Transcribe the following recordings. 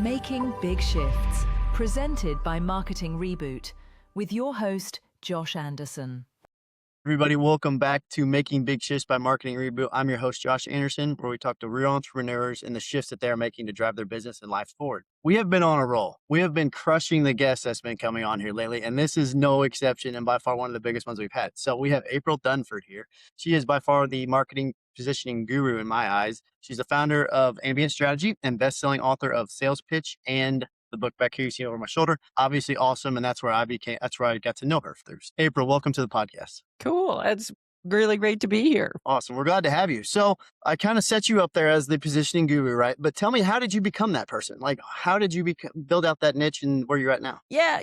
Making Big Shifts, presented by Marketing Reboot, with your host, Josh Anderson. Everybody, welcome back to Making Big Shifts by Marketing Reboot. I'm your host, Josh Anderson, where we talk to real entrepreneurs and the shifts that they are making to drive their business and life forward. We have been on a roll. We have been crushing the guests that's been coming on here lately, and this is no exception and by far one of the biggest ones we've had. So we have April Dunford here. She is by far the marketing positioning guru in my eyes. She's the founder of Ambient Strategy and best-selling author of Sales Pitch and the book back here you see over my shoulder. Obviously awesome. And that's where I got to know her through. April, welcome to the podcast. Cool. It's really great to be here. Awesome. We're glad to have you. So I kind of set you up there as the positioning guru, right? But tell me, how did you become that person? Like, how did you build out that niche and where you're at now? Yeah,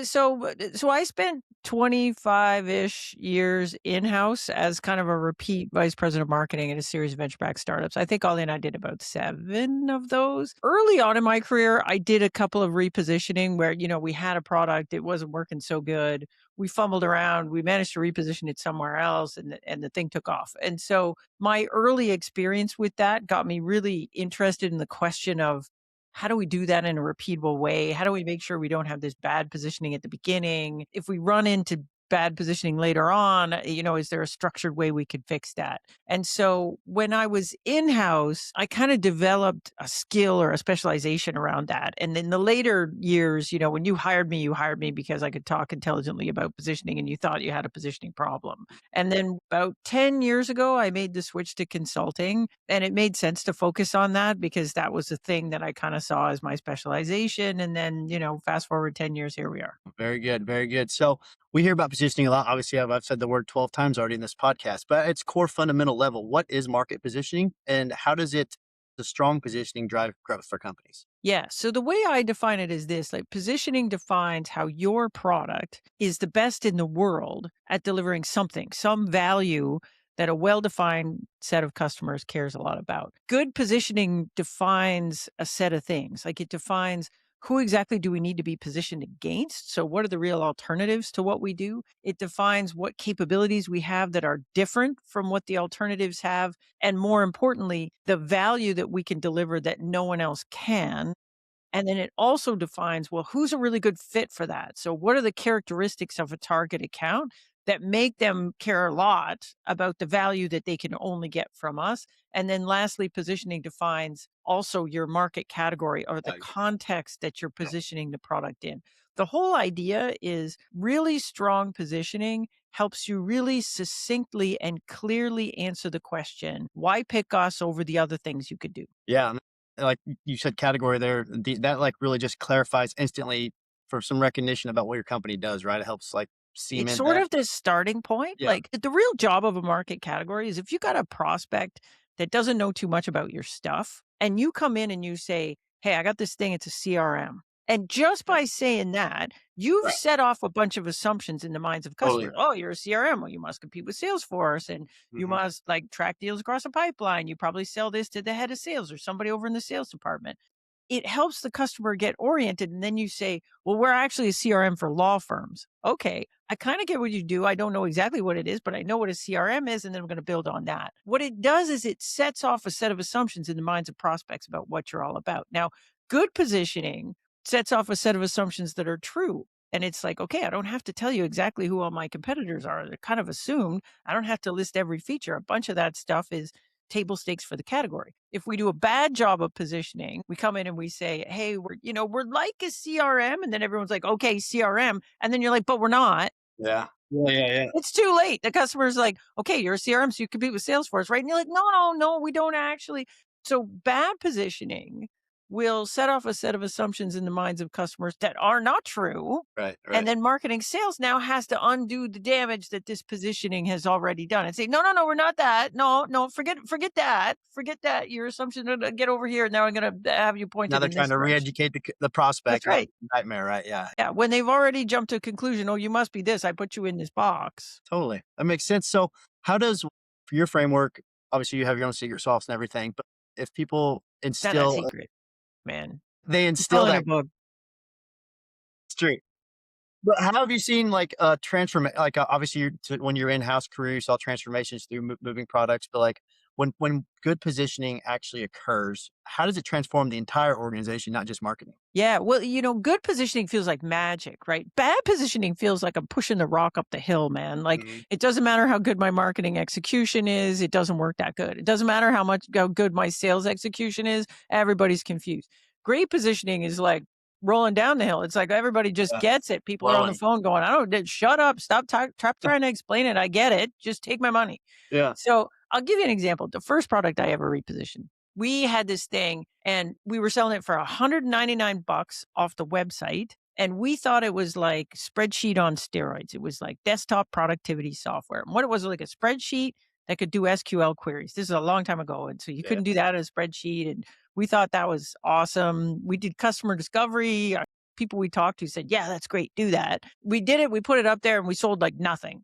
so I spent 25-ish years in-house as kind of a repeat vice president of marketing at a series of venture-backed startups. I think all in I did about 7 of those. Early on in my career, I did a couple of repositioning where, we had a product, it wasn't working so good. We fumbled around, we managed to reposition it somewhere else, and the thing took off. And so my early experience with that got me really interested in the question of, how do we do that in a repeatable way? How do we make sure we don't have this bad positioning at the beginning? If we run into bad positioning later on, is there a structured way we could fix that? And so when I was in-house, I kind of developed a skill or a specialization around that. And in the later years, when you hired me because I could talk intelligently about positioning and you thought you had a positioning problem. And then about 10 years ago, I made the switch to consulting, and it made sense to focus on that because that was the thing that I kind of saw as my specialization. And then, fast forward 10 years, here we are. Very good. Very good. So we hear about positioning a lot. Obviously, I've said the word 12 times already in this podcast, but at its core fundamental level, what is market positioning and how does the strong positioning drive growth for companies? Yeah. So the way I define it is this, like positioning defines how your product is the best in the world at delivering something, some value that a well-defined set of customers cares a lot about. Good positioning defines a set of things. Like it defines who exactly do we need to be positioned against? So what are the real alternatives to what we do? It defines what capabilities we have that are different from what the alternatives have. And more importantly, the value that we can deliver that no one else can. And then it also defines, well, who's a really good fit for that? So what are the characteristics of a target account that make them care a lot about the value that they can only get from us? And then lastly, positioning defines also your market category or the context that you're positioning the product in. The whole idea is really strong positioning helps you really succinctly and clearly answer the question, why pick us over the other things you could do? Yeah. Like you said, category there, that like really just clarifies instantly for some recognition about what your company does, right? It helps like cement It's sort that. of the starting point. Yeah. Like the real job of a market category is if you got a prospect that doesn't know too much about your stuff and you come in and you say, hey, I got this thing, it's a CRM. And just by saying that, you've Right. set off a bunch of assumptions in the minds of Totally. customers. Oh, you're a CRM. Well, you must compete with Salesforce and you must like track deals across a pipeline. You probably sell this to the head of sales or somebody over in the sales department. It helps the customer get oriented. And then you say, well, we're actually a CRM for law firms. Okay, I kind of get what you do. I don't know exactly what it is, but I know what a CRM is, and then I'm going to build on that. What it does is it sets off a set of assumptions in the minds of prospects about what you're all about. Now, good positioning sets off a set of assumptions that are true. And it's like, okay, I don't have to tell you exactly who all my competitors are. They're kind of assumed. I don't have to list every feature. A bunch of that stuff is table stakes for the category. If we do a bad job of positioning, we come in and we say, hey, we're like a CRM. And then everyone's like, okay, CRM. And then you're like, but we're not. Yeah. Yeah. It's too late. The customer's like, okay, you're a CRM, so you compete with Salesforce, right? And you're like, no, we don't actually. So bad positioning will set off a set of assumptions in the minds of customers that are not true. Right. And then marketing sales now has to undo the damage that this positioning has already done and say, no, we're not that. No, forget that. Forget that. Your assumption, get over here. Now I'm going to have you pointed Now they're in trying this to direction. re-educate the prospect. That's right. Nightmare, right? Yeah. Yeah. When they've already jumped to a conclusion, oh, you must be this. I put you in this box. Totally. That makes sense. So how does, for your framework, obviously you have your own secret sauce and everything, but if people It's not a instill, secret, man. they instill Telling that a book. street. But how have you seen like transform? Like obviously, when you're in-house career, you saw transformations through moving products. But like, When good positioning actually occurs, how does it transform the entire organization, not just marketing? Yeah, well, good positioning feels like magic, right? Bad positioning feels like I'm pushing the rock up the hill, man. Like Mhm. it doesn't matter how good my marketing execution is, it doesn't work that good. It doesn't matter how good my sales execution is, everybody's confused. Great positioning is like rolling down the hill. It's like everybody just Yeah. gets it. People are on the Flowing. phone going, "I don't shut up, stop trying to explain it. I get it. Just take my money." Yeah. So, I'll give you an example. The first product I ever repositioned, we had this thing and we were selling it for $199 off the website. And we thought it was like spreadsheet on steroids. It was like desktop productivity software. And what it was like a spreadsheet that could do SQL queries. This is a long time ago. And so you Yeah. couldn't do that as a spreadsheet. And we thought that was awesome. We did customer discovery. People we talked to said, yeah, that's great. Do that. We did it. We put it up there and we sold like nothing.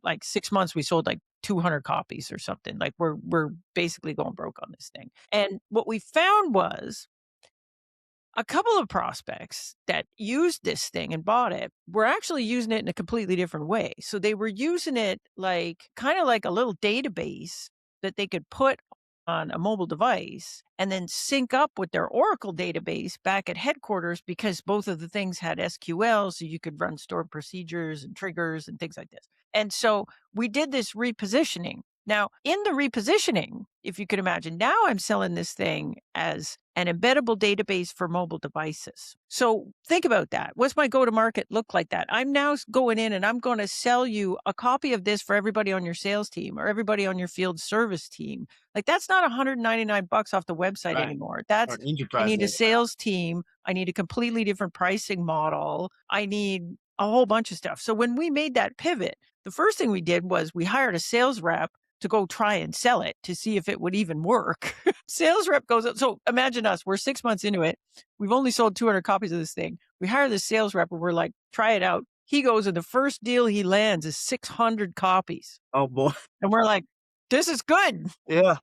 Like 6 months, we sold like 200 copies or something. Like we're basically going broke on this thing. And what we found was a couple of prospects that used this thing and bought it were actually using it in a completely different way. So they were using it like kind of like a little database that they could put on a mobile device and then sync up with their Oracle database back at headquarters because both of the things had SQL, so you could run stored procedures and triggers and things like this. And so we did this repositioning. Now, in the repositioning, if you could imagine, now I'm selling this thing as an embeddable database for mobile devices. So think about that. What's my go to market look like that? I'm now going in and I'm going to sell you a copy of this for everybody on your sales team or everybody on your field service team. Like that's not $199 off the website Right. anymore. Or That's an I enterprise need a level. sales team. I need a completely different pricing model. I need a whole bunch of stuff. So when we made that pivot, the first thing we did was we hired a sales rep to go try and sell it to see if it would even work. Sales rep goes up. So imagine us, we're 6 months into it. We've only sold 200 copies of this thing. We hire the sales rep and we're like, try it out. He goes and the first deal he lands is 600 copies. Oh boy. And we're like, this is good. Yeah.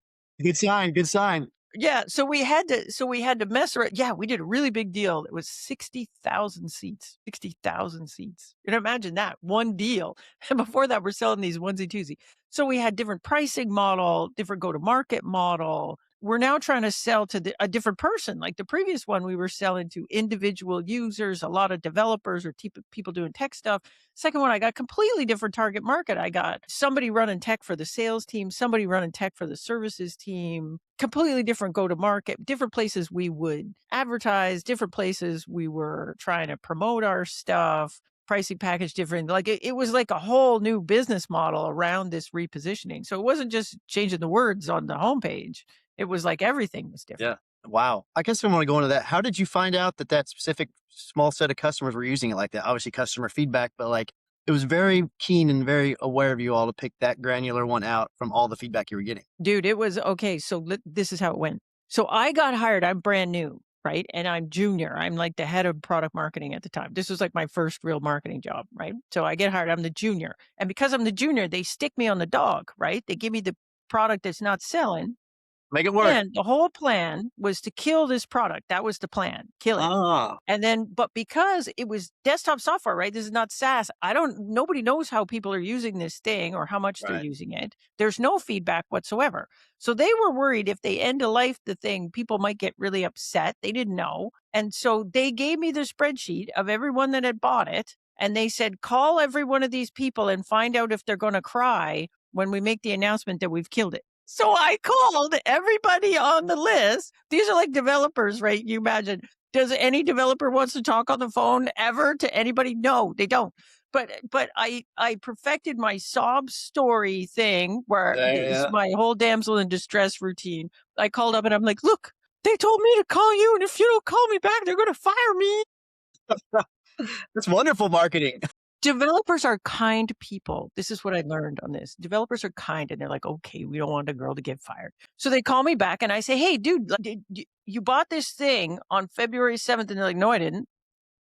Good sign. Good sign. Yeah, so we had to mess around. Yeah, we did a really big deal. It was 60,000 seats. 60,000 seats. You know, imagine that one deal. And before that, we're selling these onesie twosie. So we had different pricing model, different go to market model. We're now trying to sell to a different person. Like the previous one, we were selling to individual users, a lot of developers or people doing tech stuff. Second one, I got completely different target market. I got somebody running tech for the sales team, somebody running tech for the services team, completely different go to market, different places we would advertise, different places we were trying to promote our stuff, pricing package different. Like it was like a whole new business model around this repositioning. So it wasn't just changing the words on the homepage. It was like everything was different. Yeah. Wow. I guess I want to go into that. How did you find out that that specific small set of customers were using it like that? Obviously, customer feedback, but like it was very keen and very aware of you all to pick that granular one out from all the feedback you were getting. Dude, it was okay. So this is how it went. So I got hired. I'm brand new, right? And I'm junior. I'm like the head of product marketing at the time. This was like my first real marketing job, right? So I get hired. I'm the junior. And because I'm the junior, they stick me on the dog, right? They give me the product that's not selling. Make it work. And the whole plan was to kill this product. That was the plan. Kill it. Ah, And then, but because it was desktop software, right? This is not SaaS. Nobody knows how people are using this thing or how much they're right. using it. There's no feedback whatsoever. So they were worried if they end of life the thing, people might get really upset. They didn't know. And so they gave me the spreadsheet of everyone that had bought it. And they said, call every one of these people and find out if they're going to cry when we make the announcement that we've killed it. So I called everybody on the list. These are like developers, right? You imagine. Does any developer wants to talk on the phone ever to anybody? No, they don't. But I perfected my sob story thing where this Yeah. my whole damsel in distress routine. I called up and I'm like, look, they told me to call you, and if you don't call me back, they're going to fire me. That's wonderful marketing. Developers are kind people. This is what I learned on this. Developers are kind and they're like, okay, we don't want a girl to get fired. So they call me back and I say, hey, dude, you bought this thing on February 7th. And they're like, no, I didn't.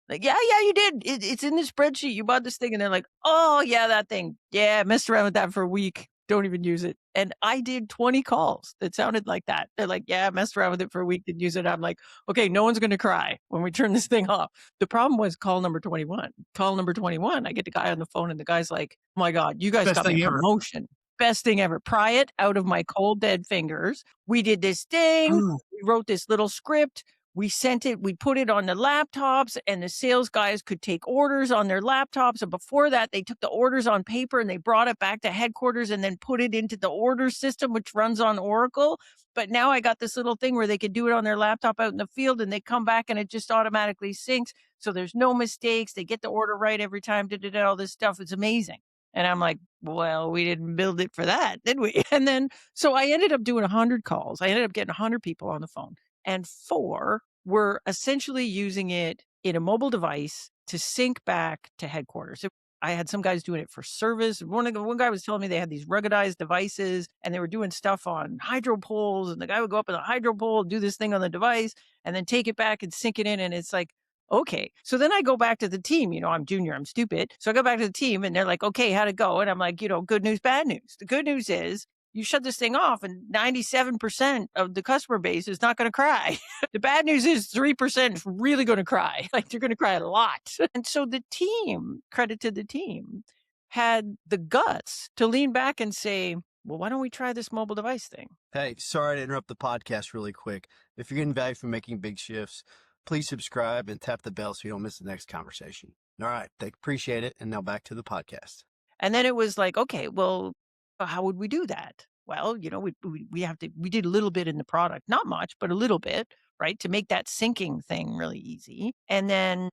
Like, yeah, you did. It's in the spreadsheet. You bought this thing. And they're like, oh, yeah, that thing. Yeah, I messed around with that for a week. Don't even use it. And I did 20 calls that sounded like that. They're like, yeah, I messed around with it for a week, didn't use it. I'm like, okay, no one's going to cry when we turn this thing off. The problem was call number 21. Call number 21. I get the guy on the phone and the guy's like, oh my God, you guys Best got me thing a ever. promotion. best thing ever. Pry it out of my cold, dead fingers. We did this thing. Oh, We wrote this little script. We sent it, we put it on the laptops, and the sales guys could take orders on their laptops. And before that, they took the orders on paper and they brought it back to headquarters and then put it into the order system, which runs on Oracle. But now I got this little thing where they could do it on their laptop out in the field and they come back and it just automatically syncs. So there's no mistakes. They get the order right every time, all this stuff. It's amazing. And I'm like, well, we didn't build it for that, did we? And then, so I ended up doing 100 calls. I ended up getting 100 people on the phone. And 4 were essentially using it in a mobile device to sync back to headquarters. I had some guys doing it for service. One guy was telling me they had these ruggedized devices and they were doing stuff on hydro poles. And the guy would go up in the hydro pole, do this thing on the device, and then take it back and sync it in. And it's like, okay. So then I go back to the team. I'm junior, I'm stupid. So I go back to the team and they're like, okay, how'd it go? And I'm like, good news, bad news. The good news is you shut this thing off and 97% of the customer base is not going to cry. The bad news is 3% is really going to cry. Like they're going to cry a lot. And so the team, credit to the team, had the guts to lean back and say, well, why don't we try this mobile device thing? hey, sorry to interrupt the podcast really quick. If you're getting value from making big shifts, please subscribe and tap the bell so you don't miss the next conversation. All right. They appreciate it. And now back to the podcast. And then it was like, okay, well, how would we do that? Well, we did a little bit in the product, not much, but a little bit, right? To make that syncing thing really easy. And then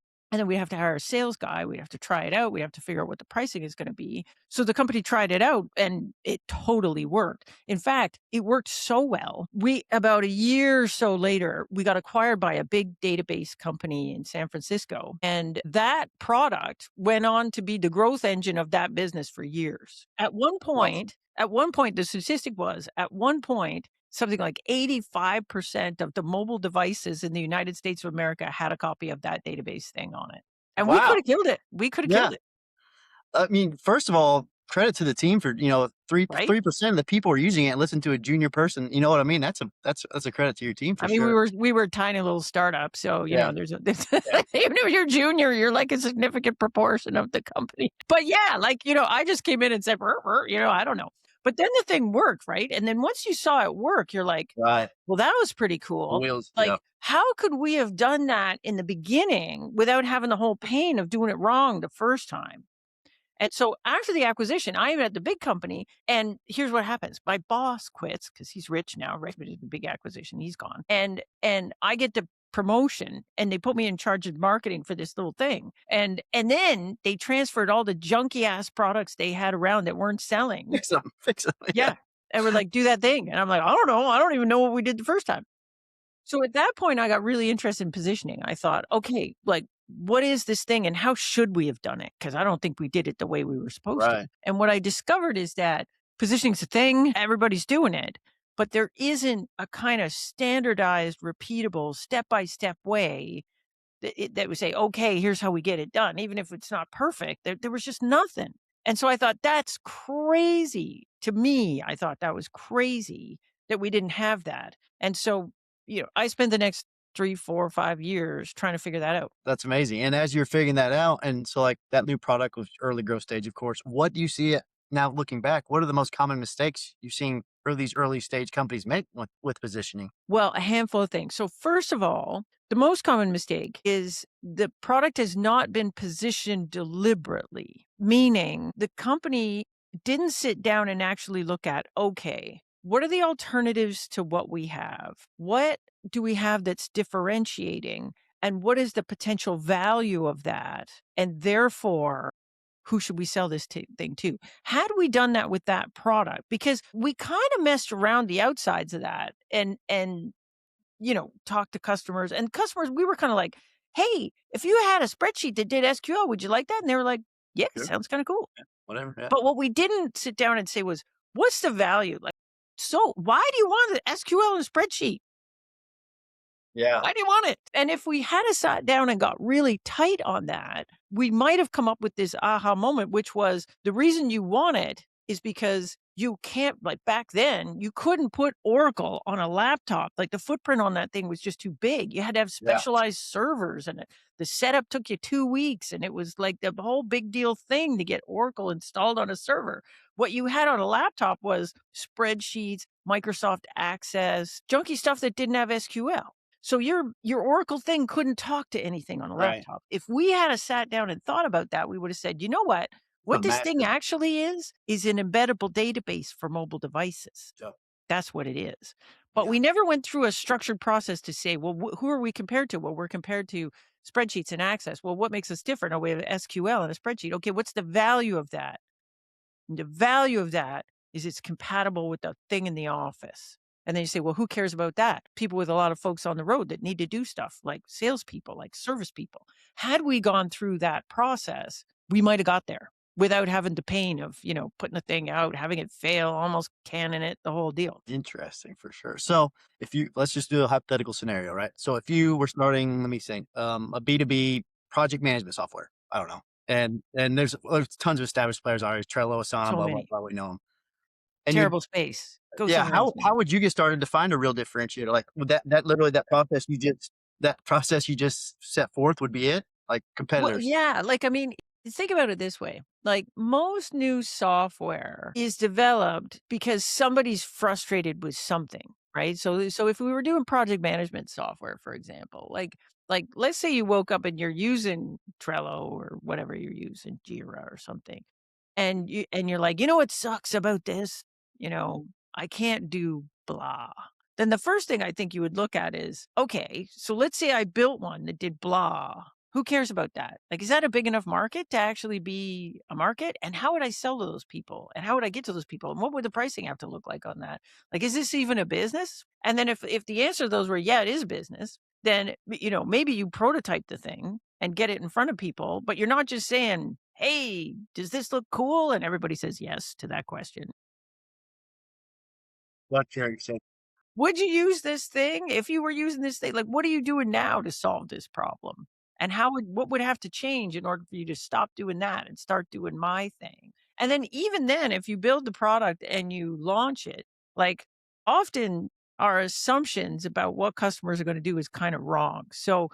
we have to hire a sales guy. We have to try it out. We have to figure out what the pricing is going to be. So the company tried it out and it totally worked. In fact, it worked so well. About a year or so later, we got acquired by a big database company in San Francisco. And that product went on to be the growth engine of that business for years. At one point, the statistic was something like 85% of the mobile devices in the United States of America had a copy of that database thing on it. And we Wow. could have killed it. We could have Yeah. killed it. I mean, first of all, credit to the team for, 3% of the people are using it and listen to a junior person. You know what I mean? That's a credit to your team for I mean, sure. we were a tiny little startup. So, Yeah. there's even if you're junior, you're like a significant proportion of the company. But yeah, I just came in and said, I don't know. But then the thing worked, right? And then once you saw it work, you're like, Right. well, that was pretty cool. Wheels. Like, Yeah. how could we have done that in the beginning without having the whole pain of doing it wrong the first time? And so after the acquisition, I am at the big company, and here's what happens. My boss quits because he's rich now, right? But it's a big acquisition. He's gone. And I get the promotion and they put me in charge of marketing for this little thing. And then they transferred all the junky ass products they had around that weren't selling. Fix them. Yeah. And we're like, do that thing. And I'm like, I don't know. I don't even know what we did the first time. So at that point, I got really interested in positioning. I thought, okay, what is this thing and how should we have done it? Because I don't think we did it the way we were supposed to. Right. And what I discovered is that positioning's a thing. Everybody's doing it. But there isn't a kind of standardized, repeatable, step-by-step way that would say, okay, here's how we get it done. Even if it's not perfect, there was just nothing. And so I thought, that's crazy. To me, I thought that was crazy that we didn't have that. And so, I spent the next 3, 4, 5 years trying to figure that out. That's amazing. And as you're figuring that out, and so like that new product was early growth stage, of course, what do you see now looking back? What are the most common mistakes you've seen these early stage companies make with positioning? Well, a handful of things. So first of all, the most common mistake is the product has not been positioned deliberately, meaning the company didn't sit down and actually look at, okay, what are the alternatives to what we have? What do we have that's differentiating? And what is the potential value of that? And therefore, who should we sell this thing to? Had we done that with that product? Because we kind of messed around the outsides of that and talked to customers. And customers, we were kind of like, hey, if you had a spreadsheet that did SQL, would you like that? And they were like, yeah, Sure. sounds kind of cool. Yeah, whatever. Yeah. But what we didn't sit down and say was, what's the value? So why do you want the SQL and spreadsheet? Yeah. Why do you want it? And if we had sat down and got really tight on that, we might have come up with this aha moment, which was the reason you want it is because you can't, like back then, you couldn't put Oracle on a laptop. Like the footprint on that thing was just too big. You had to have Yeah. specialized servers, and the setup took you 2 weeks. And it was like the whole big deal thing to get Oracle installed on a server. What you had on a laptop was spreadsheets, Microsoft Access, junky stuff that didn't have SQL. So your Oracle thing couldn't talk to anything on a Right. laptop. If we had a sat down and thought about that, we would have said, you know what? What But this thing massive. actually is an embeddable database for mobile devices. Yep. That's what it is. But Yeah. we never went through a structured process to say, well, who are we compared to? Well, we're compared to spreadsheets and Access. Well, what makes us different? Oh, we have SQL and a spreadsheet. Okay, what's the value of that? And the value of that is it's compatible with the thing in the office. And then you say, well, who cares about that? People with a lot of folks on the road that need to do stuff like salespeople, like service people. Had we gone through that process, we might have got there without having the pain of, putting a thing out, having it fail, almost canning it, the whole deal. Interesting for sure. So let's just do a hypothetical scenario, right? So if you were starting, let me think, a B2B project management software, I don't know. And there's tons of established players already, Trello, Asana, So blah, blah, many. blah, we know them. And you Terrible space. Go yeah, somewhere else, how man. would you get started to find a real differentiator? Like, would that literally that process you just set forth would be it? Like Well, competitors? yeah, like, I mean, think about it this way. Like, most new software is developed because somebody's frustrated with something, right? So if we were doing project management software, for example, like let's say you woke up and you're using Trello or whatever you're using, Jira or something, and you're like, you know what sucks about this? I can't do blah. Then the first thing I think you would look at is, okay, so let's say I built one that did blah. Who cares about that? Like, is that a big enough market to actually be a market? And how would I sell to those people? And how would I get to those people? And what would the pricing have to look like on that? Like, is this even a business? And then if the answer to those were, yeah, it is business, then, maybe you prototype the thing and get it in front of people, but you're not just saying, hey, does this look cool? And everybody says yes to that question. What you're saying. Would you use this thing? If you were using this thing, like, what are you doing now to solve this problem? And what would have to change in order for you to stop doing that and start doing my thing? And then even then, if you build the product and you launch it, like, often our assumptions about what customers are going to do is kind of wrong. So,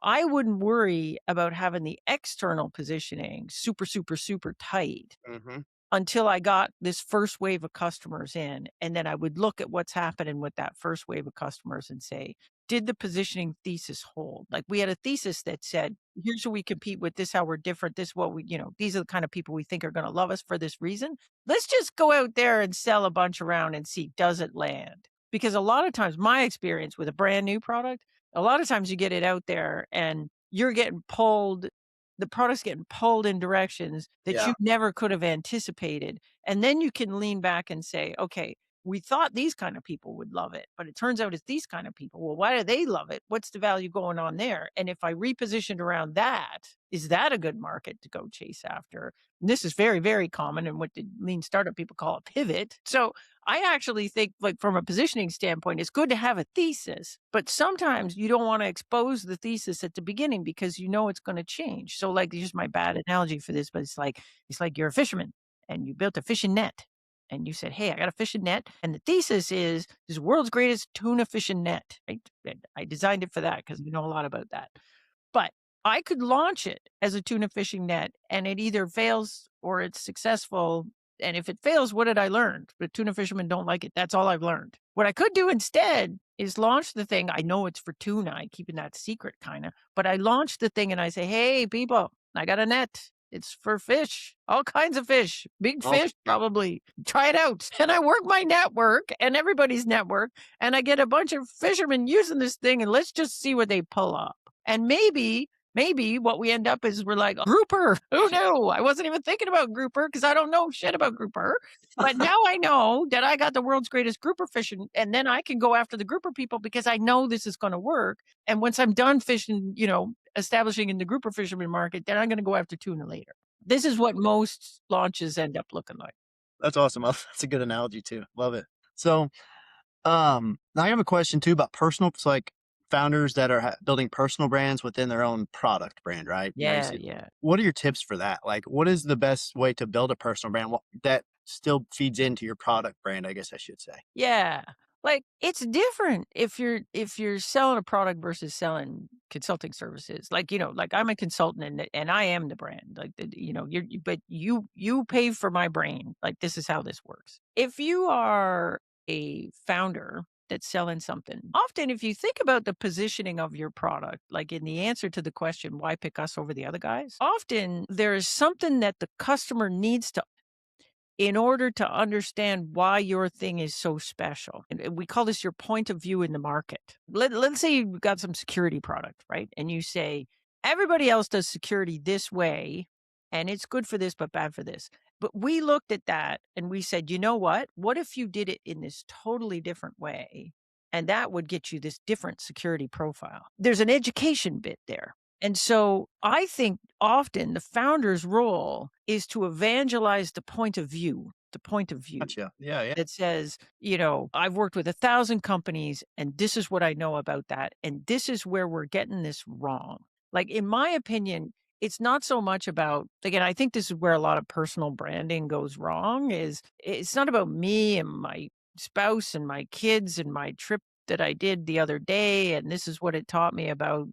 I wouldn't worry about having the external positioning super, super, super tight Mhm. until I got this first wave of customers in, and then I would look at what's happening with that first wave of customers and say, did the positioning thesis hold? Like, we had a thesis that said, here's who we compete with, this how we're different, this what we, these are the kind of people we think are going to love us for this reason. Let's just go out there and sell a bunch around and see, does it land? Because a lot of times, my experience with a brand new product, a lot of times you get it out there and you're getting pulled, the product's getting pulled in directions that Yeah. you never could have anticipated. And then you can lean back and say, okay, we thought these kind of people would love it, but it turns out it's these kind of people. Well, why do they love it? What's the value going on there? And if I repositioned around that, is that a good market to go chase after? And this is very, very common in what the lean startup people call a pivot. So I actually think, like, from a positioning standpoint, it's good to have a thesis, but sometimes you don't want to expose the thesis at the beginning because it's going to change. So, like, here's my bad analogy for this, but it's like you're a fisherman and you built a fishing net and you said, hey, I got a fishing net. And the thesis is this world's greatest tuna fishing net. Right? And I designed it for that because we know a lot about that. But I could launch it as a tuna fishing net and it either fails or it's successful. And if it fails, what did I learn? The tuna fishermen don't like it. That's all I've learned. What I could do instead is launch the thing. I know it's for tuna. I'm keeping that secret kind of, but I launch the thing and I say, hey, people, I got a net. It's for fish, all kinds of fish, big Oh, fish, probably. Try it out. And I work my network and everybody's network, and I get a bunch of fishermen using this thing, and let's just see what they pull up. And maybe what we end up is we're like, grouper. Who knew? I wasn't even thinking about grouper because I don't know shit about grouper. But now I know that I got the world's greatest grouper fishing, and then I can go after the grouper people because I know this is going to work. And once I'm done fishing, establishing in the grouper fisherman market, then I'm going to go after tuna later. This is what most launches end up looking like. that's awesome. That's a good analogy too. Love it. So, now I have a question too about personal. It's like founders that are building personal brands within their own product brand, right? You Yeah, see, yeah. what are your tips for that? Like, what is the best way to build a personal brand that still feeds into your product brand, I guess I should say. Yeah. Like it's different if you're selling a product versus selling consulting services. Like, like I'm a consultant and I am the brand. Like but you pay for my brain. Like this is how this works. If you are a founder that's selling something, often if you think about the positioning of your product, like in the answer to the question, why pick us over the other guys? Often there is something that the customer needs to in order to understand why your thing is so special. And we call this your point of view in the market. Let's say you've got some security product, right? And you say, everybody else does security this way, and it's good for this, but bad for this. But we looked at that and we said, you know what? What if you did it in this totally different way? And that would get you this different security profile. There's an education bit there. And so I think often the founder's role is to evangelize the point of view Gotcha. Yeah, yeah. that says, I've worked with 1,000 companies and this is what I know about that. And this is where we're getting this wrong. Like, in my opinion, it's not so much about, again, I think this is where a lot of personal branding goes wrong is it's not about me and my spouse and my kids and my trip that I did the other day. And this is what it taught me about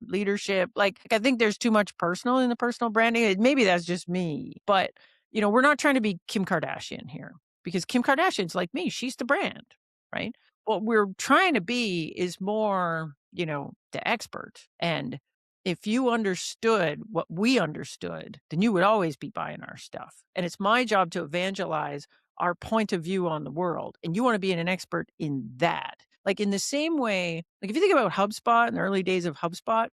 leadership. Like, I think there's too much personal in the personal branding. Maybe that's just me, but we're not trying to be Kim Kardashian here because Kim Kardashian's like me. She's the brand, right? What we're trying to be is more, the expert. And if you understood what we understood, then you would always be buying our stuff. And it's my job to evangelize our point of view on the world. And you want to be an expert in that. Like in the same way, like if you think about HubSpot in the early days of HubSpot,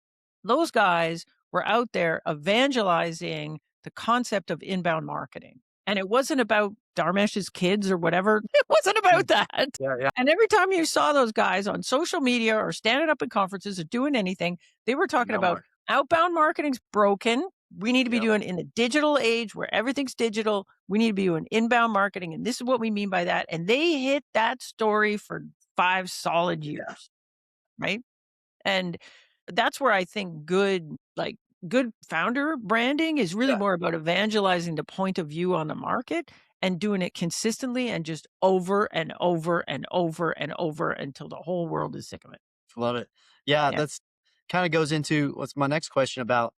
those guys were out there evangelizing the concept of inbound marketing. And it wasn't about Dharmesh's kids or whatever. It wasn't about that. Yeah, yeah. And every time you saw those guys on social media or standing up in conferences or doing anything, they were talking No about more. outbound marketing's broken. We need to be Yep. doing in the digital age where everything's digital. We need to be doing inbound marketing. And this is what we mean by that. And they hit that story for 5 solid years. Right. And that's where I think good founder branding is really Yeah. more about evangelizing the point of view on the market and doing it consistently and just over and over and over and over until the whole world is sick of it. Love it. Yeah, Yeah. that's kind of goes into what's my next question about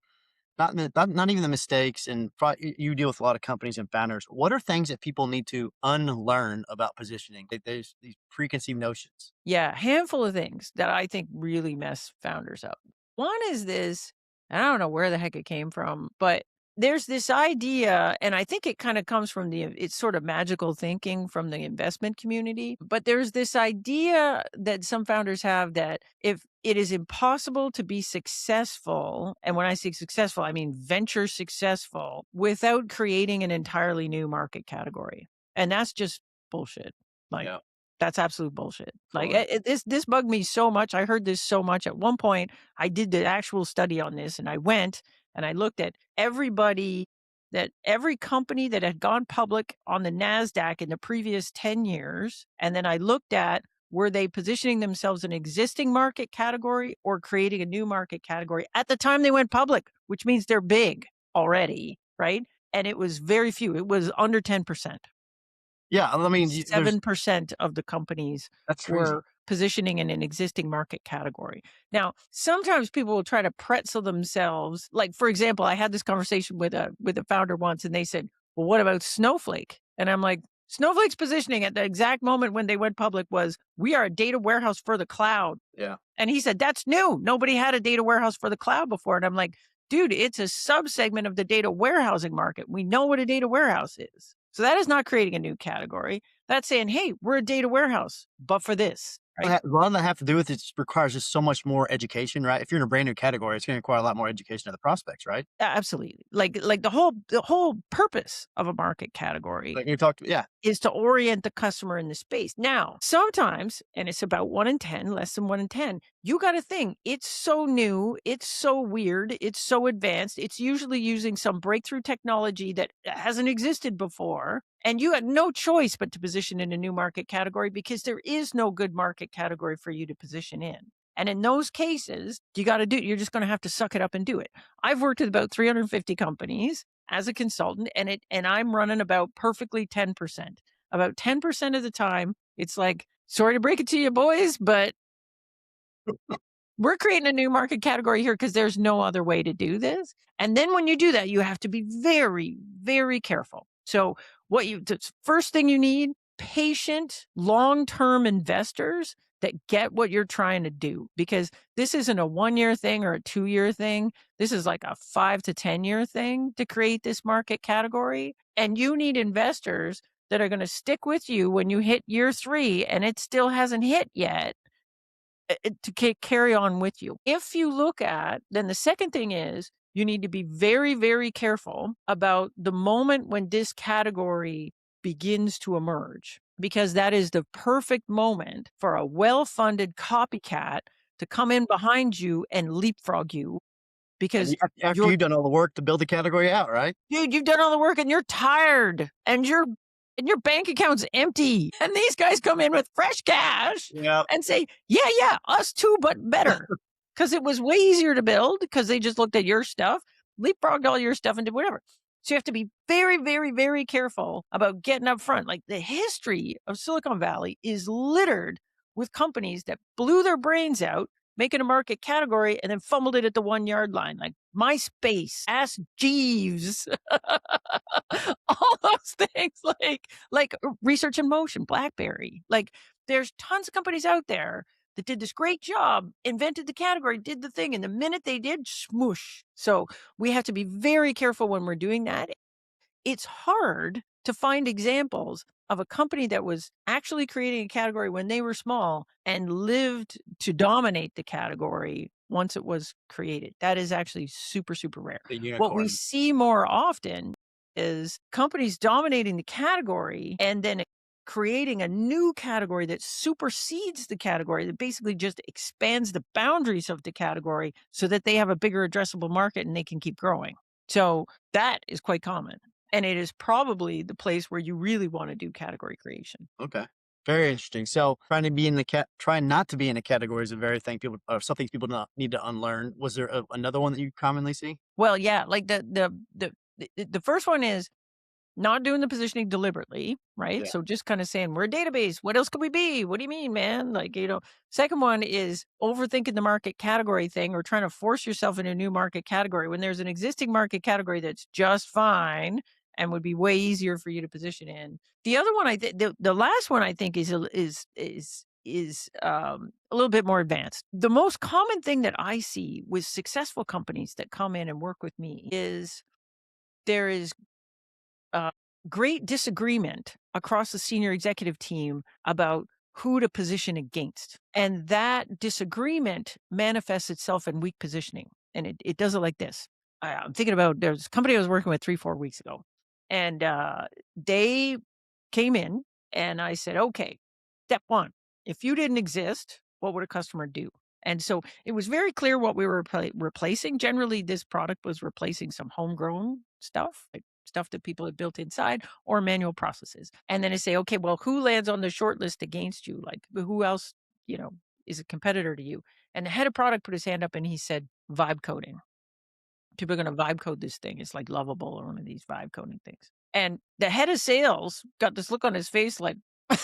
not even the mistakes and you deal with a lot of companies and founders. What are things that people need to unlearn about positioning? There's these preconceived notions. Yeah, a handful of things that I think really mess founders up. One is this, I don't know where the heck it came from, but there's this idea, and I think it kind of comes from it's sort of magical thinking from the investment community. But there's this idea that some founders have that if it is impossible to be successful, and when I say successful, I mean venture successful, without creating an entirely new market category. And that's just bullshit. Like, Yeah. that's absolute bullshit. Like Totally. this bugged me so much. I heard this so much. At one point, I did the actual study on this, and I went and I looked at every company that had gone public on the NASDAQ in the previous 10 years. And then I looked at, were they positioning themselves in an existing market category or creating a new market category at the time they went public, which means they're big already, right? And it was very few. It was under 10%. Yeah, I mean, there's 7% of the companies that's crazy. were positioning in an existing market category. Now, sometimes people will try to pretzel themselves. Like, for example, I had this conversation with a founder once, and they said, well, what about Snowflake? And I'm like, Snowflake's positioning at the exact moment when they went public was, we are a data warehouse for the cloud. Yeah. And he said, that's new. Nobody had a data warehouse for the cloud before. And I'm like, dude, it's a subsegment of the data warehousing market. We know what a data warehouse is. So that is not creating a new category. That's saying, hey, we're a data warehouse, but for this, right? A lot of that have to do with it just requires just so much more education, right? If you're in a brand new category, it's going to require a lot more education of the prospects, right? Absolutely. Like the whole purpose of a market category Like you talked, yeah, is to orient the customer in the space. Now, sometimes, and it's about 1 in 10, less than 1 in 10, you got to think it's so new, it's so weird, it's so advanced. It's usually using some breakthrough technology that hasn't existed before. And you had no choice but to position in a new market category because there is no good market category for you to position in. And in those cases, you're just going to have to suck it up and do it. I've worked with about 350 companies. as a consultant, and I'm running about perfectly 10%. About 10% of the time, it's like, sorry to break it to you boys, but we're creating a new market category here because there's no other way to do this. And then when you do that, you have to be very, very careful. So the first thing you need, patient, long-term investors that get what you're trying to do, because this isn't a 1-year thing or a 2-year thing. This is like a 5 to 10-year thing to create this market category. And you need investors that are going to stick with you when you hit year 3 and it still hasn't hit yet, to carry on with you. If you look at, then the second thing is you need to be very, very careful about the moment when this category begins to emerge, because that is the perfect moment for a well-funded copycat to come in behind you and leapfrog you, because After you've done all the work to build the category out, right? dude, you've done all the work and you're tired and your bank account's empty. And these guys come in with fresh cash and say, yeah, us too, but better. Because it was way easier to build because they just looked at your stuff, leapfrogged all your stuff and did whatever. So you have to be very, very, very careful about getting up front. Like, the history of Silicon Valley is littered with companies that blew their brains out making a market category and then fumbled it at the 1-yard line, like MySpace, Ask Jeeves, all those things, like Research in Motion, BlackBerry. Like, there's tons of companies out there that did this great job, invented the category, did the thing, and the minute they did, smoosh. So we have to be very careful when we're doing that. It's hard to find examples of a company that was actually creating a category when they were small and lived to dominate the category once it was created. That is actually super, super rare. What we see more often is companies dominating the category and then creating a new category that supersedes the category, that basically just expands the boundaries of the category so that they have a bigger addressable market and they can keep growing. So that is quite common. And it is probably the place where you really want to do category creation. Okay. Very interesting. So trying not to be in a category is a very thing people, or something people need to unlearn. Was there another one that you commonly see? Well, yeah, like the first one is not doing the positioning deliberately, right? Yeah. So just kind of saying, we're a database. What else could we be? What do you mean, man? Like, second one is overthinking the market category thing, or trying to force yourself in a new market category when there's an existing market category that's just fine and would be way easier for you to position in. The other one, the last one I think is a little bit more advanced. The most common thing that I see with successful companies that come in and work with me is there is great disagreement across the senior executive team about who to position against. And that disagreement manifests itself in weak positioning. And it does it like this. I'm thinking about, there's a company I was working with 3-4 weeks ago. And they came in and I said, okay, step 1, if you didn't exist, what would a customer do? And so it was very clear what we were replacing. Generally, this product was replacing some homegrown stuff, like stuff that people had built inside, or manual processes. And then I say, okay, well, who lands on the short list against you? Like, who else, is a competitor to you? And the head of product put his hand up and he said, vibe coding. People are going to vibe code this thing. It's like Lovable or one of these vibe coding things. And the head of sales got this look on his face like, and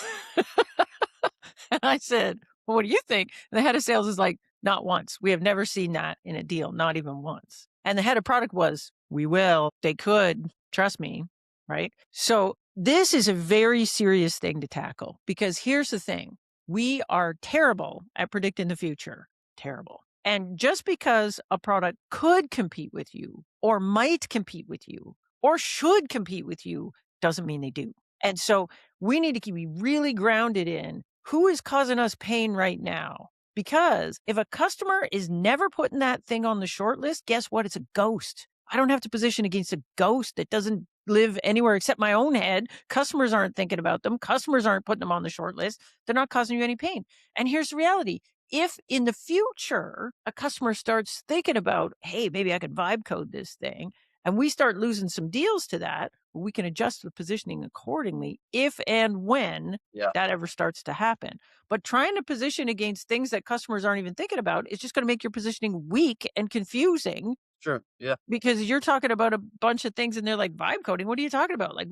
I said, well, what do you think? And the head of sales is like, not once. We have never seen that in a deal, not even once. And the head of product was, we will, they could, trust me, right? So this is a very serious thing to tackle, because here's the thing. We are terrible at predicting the future. Terrible. And just because a product could compete with you, or might compete with you, or should compete with you, doesn't mean they do. And so we need to be really grounded in who is causing us pain right now. Because if a customer is never putting that thing on the short list, guess what? It's a ghost. I don't have to position against a ghost that doesn't live anywhere except my own head. Customers aren't thinking about them. Customers aren't putting them on the short list. They're not causing you any pain. And here's the reality. If in the future a customer starts thinking about, hey, maybe I could vibe code this thing, and we start losing some deals to that, we can adjust the positioning accordingly if and when that ever starts to happen. But trying to position against things that customers aren't even thinking about is just going to make your positioning weak and confusing. Sure. Yeah. because you're talking about a bunch of things and they're like, vibe coding. What are you talking about? Like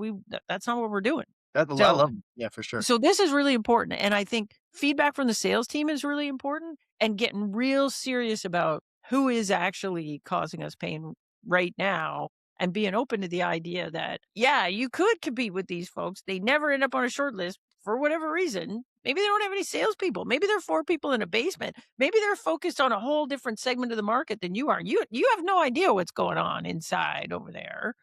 that's not what we're doing. I So love, yeah, for sure. so this is really important, and I think feedback from the sales team is really important, and getting real serious about who is actually causing us pain right now, and being open to the idea that, yeah, you could compete with these folks. They never end up on a short list for whatever reason. Maybe they don't have any salespeople. Maybe they're 4 people in a basement. Maybe they're focused on a whole different segment of the market than you are. You have no idea what's going on inside over there.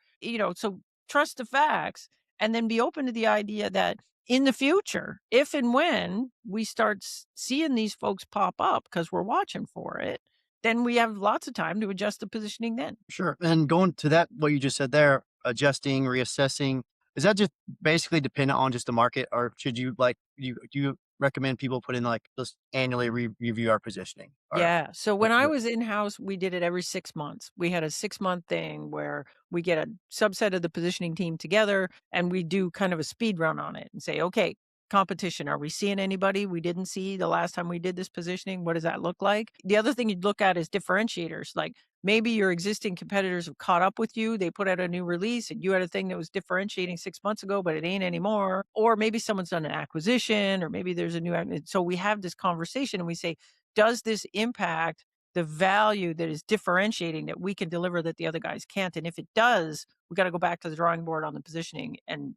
So trust the facts and then be open to the idea that in the future, if and when we start seeing these folks pop up because we're watching for it, then we have lots of time to adjust the positioning then. Sure. And going to that, what you just said there, adjusting, reassessing, is that just basically dependent on just the market, or should you like do you recommend people put in like just annually review our positioning? Or Yeah. So when I was in house, we did it every 6 months. We had a 6-month thing where we get a subset of the positioning team together and we do kind of a speed run on it and say, okay, competition. Are we seeing anybody we didn't see the last time we did this positioning? What does that look like? The other thing you'd look at is differentiators. Like maybe your existing competitors have caught up with you. They put out a new release and you had a thing that was differentiating 6 months ago, but it ain't anymore. Or maybe someone's done an acquisition, or maybe there's a new. So we have this conversation and we say, does this impact the value that is differentiating that we can deliver that the other guys can't? And if it does, we got to go back to the drawing board on the positioning and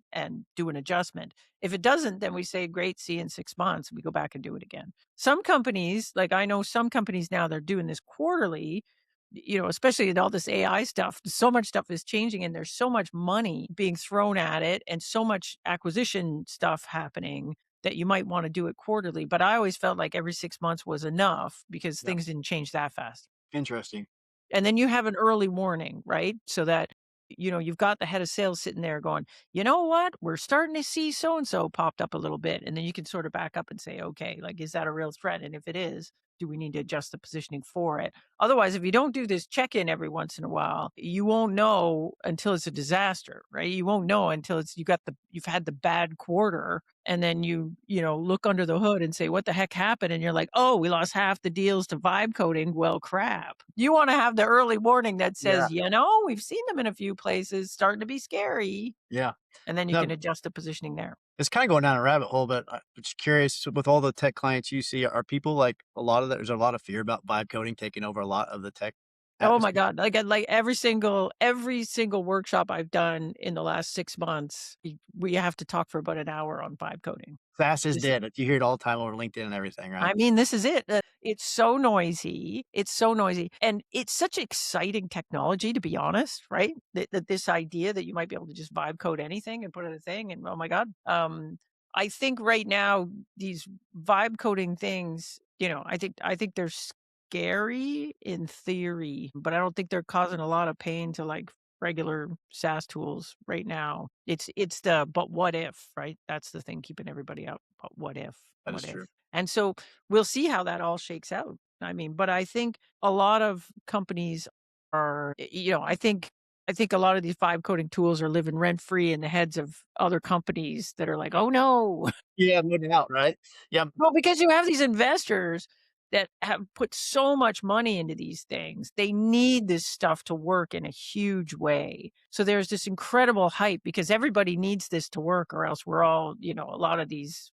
do an adjustment. If it doesn't, then we say, great, see you in 6 months. We go back and do it again. Some companies, like I know some companies now, they're doing this quarterly, especially in all this AI stuff. So much stuff is changing and there's so much money being thrown at it and so much acquisition stuff happening that you might want to do it quarterly. But I always felt like every 6 months was enough because yeah, things didn't change that fast. interesting. And then you have an early warning, right? So that, you've got the head of sales sitting there going, you know what? We're starting to see so and so popped up a little bit. And then you can sort of back up and say, okay, like, is that a real threat? And if it is, do we need to adjust the positioning for it? Otherwise, if you don't do this check in every once in a while, you won't know until it's a disaster, right? You won't know until you've had the bad quarter. And then look under the hood and say, what the heck happened? And you're like, oh, we lost half the deals to vibe coding. Well, crap. You want to have the early warning that Yeah. says, we've seen them in a few places, starting to be scary. Yeah. And then you No, can adjust the positioning there. it's kind of going down a rabbit hole, but I'm just curious, so with all the tech clients you see, are people like there's a lot of fear about vibe coding taking over a lot of the tech Oh my atmosphere? God. Like every single workshop I've done in the last 6 months, we have to talk for about an hour on vibe coding. Class is This dead. You hear it all the time over LinkedIn and everything, right? I mean, this is it. It's so noisy. It's so noisy. And it's such exciting technology, to be honest, right? That this idea that you might be able to just vibe code anything and put in a thing. And oh my God. I think right now, these vibe coding things, I think they're scary in theory, but I don't think they're causing a lot of pain to like regular SaaS tools right now. It's the but what if, right? That's the thing keeping everybody up. But what if? That is What if? true. And so we'll see how that all shakes out. I mean, but I think a lot of companies are, I think a lot of these vibe coding tools are living rent free in the heads of other companies that are like, oh no. Yeah, no doubt, right? Yeah, Well, because you have these investors that have put so much money into these things. They need this stuff to work in a huge way. So there's this incredible hype because everybody needs this to work, or else we're all, a lot of these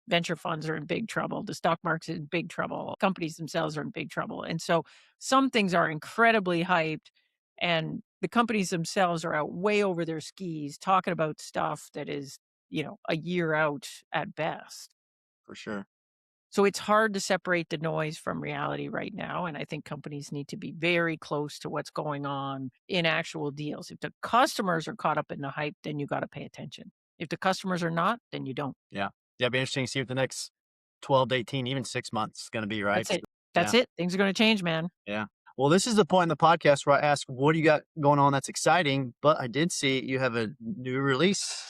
venture funds are in big trouble. The stock market's in big trouble. Companies themselves are in big trouble. And so some things are incredibly hyped, and the companies themselves are out way over their skis talking about stuff that is, a year out at best. for sure. So it's hard to separate the noise from reality right now. And I think companies need to be very close to what's going on in actual deals. If the customers are caught up in the hype, then you got to pay attention. If the customers are not, then you don't. Yeah. Yeah, it'd be interesting to see what the next 12 to 18, even 6 months is gonna be, right? That's So, it. yeah, That's it. Things are going to change, man. yeah. Well, this is the point in the podcast where I ask, what do you got going on that's exciting? But I did see you have a new release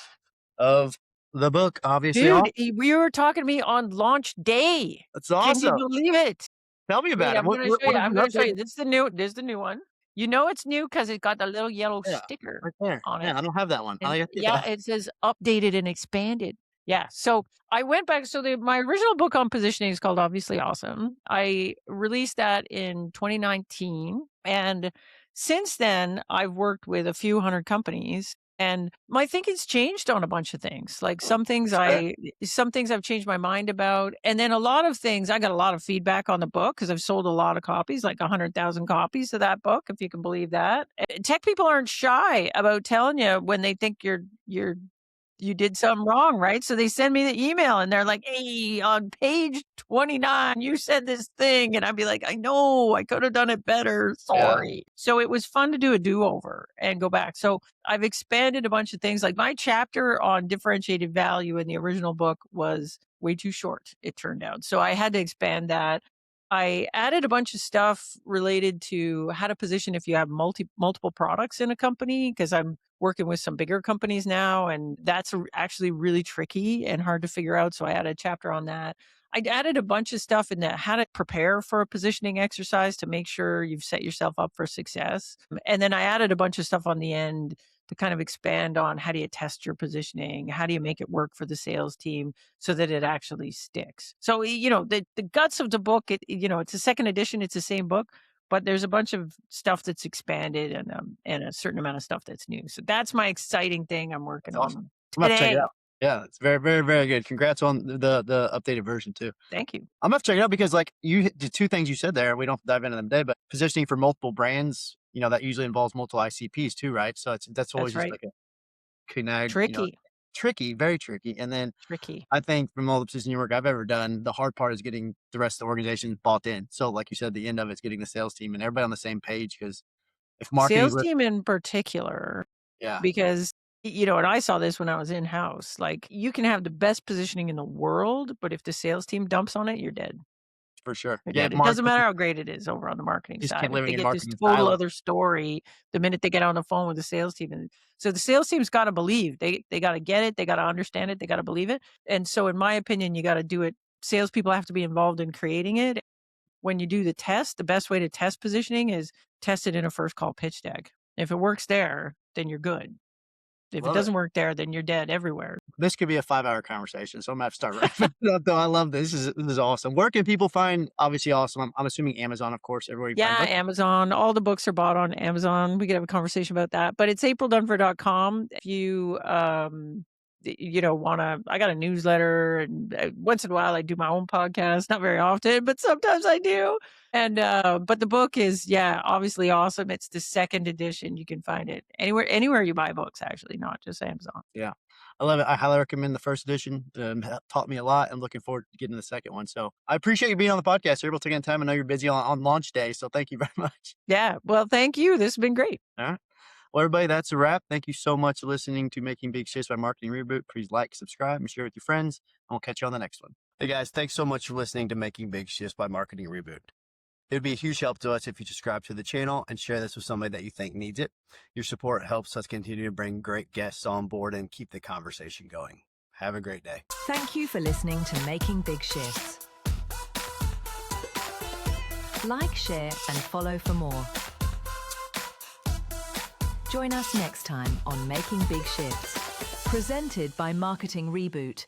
of the book, obviously. Dude, we were talking to me on launch day. That's Can you awesome. believe it? Tell me Wait, about it. I'm gonna show What you. have I'm you gonna show you. updated? This is the new one. You know it's new because it got the little yellow Yeah, sticker right there. on Yeah, it. I don't have that one. And Yeah. yeah, it says updated and expanded. Yeah. So I went back. So my original book on positioning is called Obviously Awesome. I released that in 2019. And since then, I've worked with a few hundred companies, and my thinking's changed on a bunch of things. Like Fair. some things I've changed my mind about. And then a lot of things, I got a lot of feedback on the book because I've sold a lot of copies, like 100,000 copies of that book, if you can believe that. Tech people aren't shy about telling you when they think you did something wrong, right? So they send me the email and they're like, "Hey, on page 29, you said this thing." And I'd be like, "I know, I could have done it better. Yeah. Sorry." So it was fun to do a do-over and go back. So I've expanded a bunch of things. Like my chapter on differentiated value in the original book was way too short, it turned out. So I had to expand that. I added a bunch of stuff related to how to position if you have multiple products in a company, because I'm working with some bigger companies now, and that's actually really tricky and hard to figure out. So I added a chapter on that. I added a bunch of stuff in that how to prepare for a positioning exercise to make sure you've set yourself up for success. And then I added a bunch of stuff on the end to kind of expand on how do you test your positioning? How do you make it work for the sales team so that it actually sticks? So, the guts of the book, it's a second edition, it's the same book, but there's a bunch of stuff that's expanded and a certain amount of stuff that's new. So that's my exciting thing I'm working That's awesome. on I'm gonna have to check it today. out. Yeah, it's very, very, very good. Congrats on the updated version too. Thank you. I'm gonna have to check it out because like the two things you said there, we don't have to dive into them today, but positioning for multiple brands, that usually involves multiple ICPs too, right? So that's always That's just right. like a connect, Tricky, tricky, very tricky. And then tricky. I think from all the positioning work I've ever done, the hard part is getting the rest of the organization bought in. So like you said, the end of it's getting the sales team and everybody on the same page because if marketing's Sales team in particular, yeah, because, and I saw this when I was in house, like you can have the best positioning in the world, but if the sales team dumps on it, you're dead. for sure. You're Yeah, dead. It doesn't marketing matter how great it is over on the marketing just can't side. If live in they your get this marketing total silo. other story the minute they get on the phone with the sales team. And so the sales team's got to believe. They got to get it. They got to understand it. They got to believe it. And so in my opinion, you got to do it. Salespeople have to be involved in creating it. When you do the test, the best way to test positioning is test it in a first call pitch deck. If it works there, then you're good. If it Love it. doesn't work there, then you're dead everywhere. This could be a 5-hour conversation, so I'm gonna have to start wrapping it up. Though I love this. This is awesome. Where can people find? Obviously, awesome. I'm assuming Amazon, of course, everywhere you find Yeah, books. Amazon. All the books are bought on Amazon. We could have a conversation about that. But it's aprildunford.com. If you wanna, I got a newsletter, and once in a while I do my own podcast. Not very often, but sometimes I do. And but the book is, yeah, obviously awesome. It's the second edition. You can find it anywhere you buy books, actually, not just Amazon. Yeah, I love it. I highly recommend the first edition. Taught me a lot. I'm looking forward to getting the second one. So I appreciate you being on the podcast. You're able to take time. I know you're busy on launch day, so thank you very much. Yeah. Well, thank you. This has been great. All right. Well, everybody, that's a wrap. Thank you so much for listening to Making Big Shifts by Marketing Reboot. Please like, subscribe, and share with your friends. And we'll catch you on the next one. Hey guys, thanks so much for listening to Making Big Shifts by Marketing Reboot. It would be a huge help to us if you subscribe to the channel and share this with somebody that you think needs it. Your support helps us continue to bring great guests on board and keep the conversation going. Have a great day. Thank you for listening to Making Big Shifts. Like, share, and follow for more. Join us next time on Making Big Shifts, presented by Marketing Reboot,